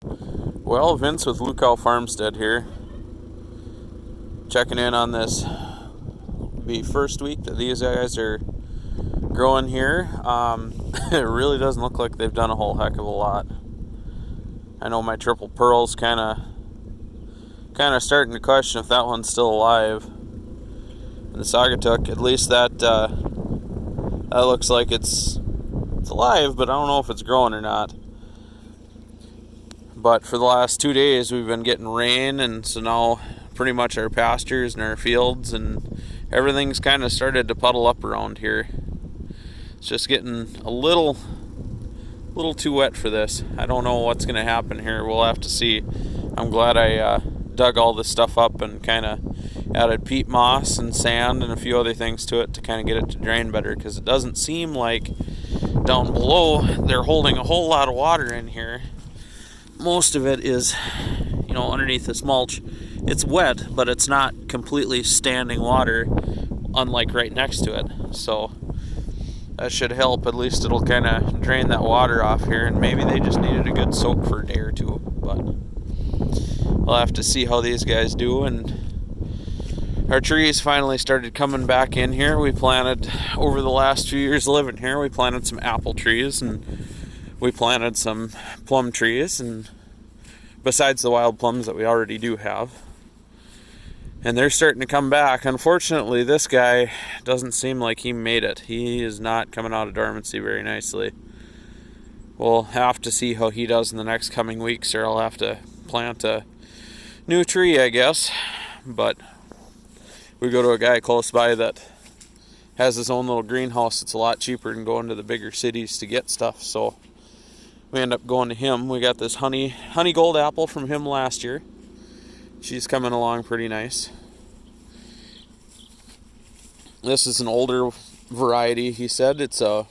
Well, Vince with Blue Cow Farmstead here, checking in on this. Be first week that these guys are growing here. It really doesn't look like they've done a whole heck of a lot. I know my triple pearl's kind of starting to question if that one's still alive. And the Saugatuck, at least that looks like it's alive, but I don't know if it's growing or not. But for the last 2 days we've been getting rain, and so now pretty much our pastures and our fields and everything's kind of started to puddle up around here. It's just getting a little too wet for this. I don't know what's going to happen here. We'll have to see. I'm glad I dug all this stuff up and kind of added peat moss and sand and a few other things to it to kind of get it to drain better, because it doesn't seem like down below they're holding a whole lot of water in here. Most of it is, underneath this mulch. It's wet, but it's not completely standing water, unlike right next to it. So that should help. At least it'll kind of drain that water off here, and maybe they just needed a good soak for a day or two. But we'll have to see how these guys do. And our trees finally started coming back in here. We planted, over the last few years living here, we planted some apple trees, and we planted some plum trees, and besides the wild plums that we already do have. And they're starting to come back. Unfortunately, this guy doesn't seem like he made it. He is not coming out of dormancy very nicely. We'll have to see how he does in the next coming weeks, or I'll have to plant a new tree, I guess. But we go to a guy close by that has his own little greenhouse. It's a lot cheaper than going to the bigger cities to get stuff, so we end up going to him. We got this honey gold apple from him last year. She's coming along pretty nice. This is an older variety, he said. It's a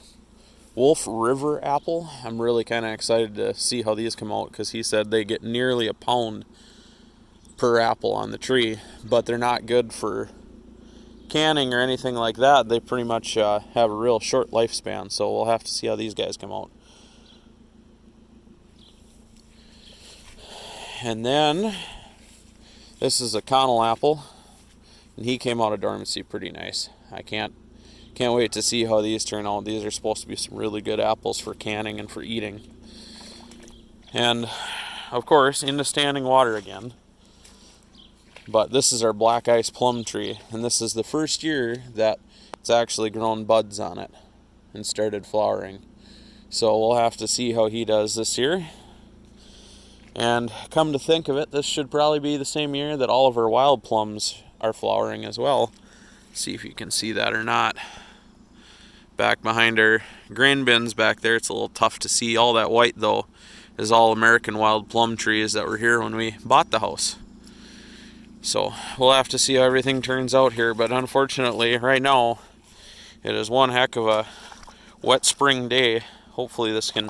Wolf River apple. I'm really kind of excited to see how these come out, because he said they get nearly a pound per apple on the tree, but they're not good for canning or anything like that. They pretty much have a real short lifespan, so we'll have to see how these guys come out. And then this is a Connell apple, and he came out of dormancy pretty nice. I can't wait to see how these turn out. These are supposed to be some really good apples for canning and for eating. And of course, into standing water again. But this is our black ice plum tree, and this is the first year that it's actually grown buds on it and started flowering. So we'll have to see how he does this year. And come to think of it, this should probably be the same year that all of our wild plums are flowering as well. See if you can see that or not. Back behind our grain bins back there, it's a little tough to see. All that white, though, is all American wild plum trees that were here when we bought the house. So we'll have to see how everything turns out here. But unfortunately, right now, it is one heck of a wet spring day. Hopefully this can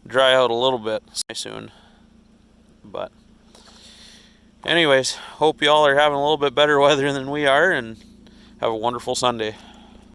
dry out a little bit soon. But anyways, hope y'all are having a little bit better weather than we are, and have a wonderful Sunday.